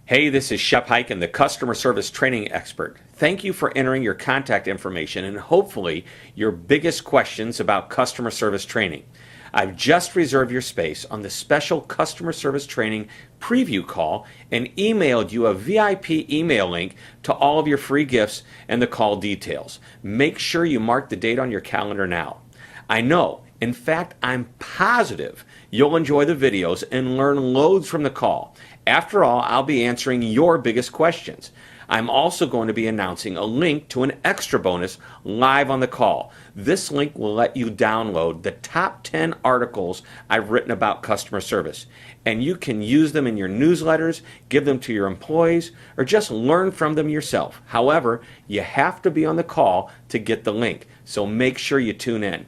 Hey, this is Shep Hyken, the customer service training expert. Thank you for entering your contact information and hopefully your biggest questions about customer service training. I've just reserved your space on the special customer service training preview call and emailed you a VIP email link to all of your free gifts and the call details. Make sure you mark the date on your calendar now. I know, in fact, I'm positive you'll enjoy the videos and learn loads from the call. After all, I'll be answering your biggest questions. I'm also going to be announcing a link to an extra bonus live on the call. This link will let you download the top 10 articles I've written about customer service. And you can use them in your newsletters, give them to your employees, or just learn from them yourself. However, you have to be on the call to get the link, so make sure you tune in.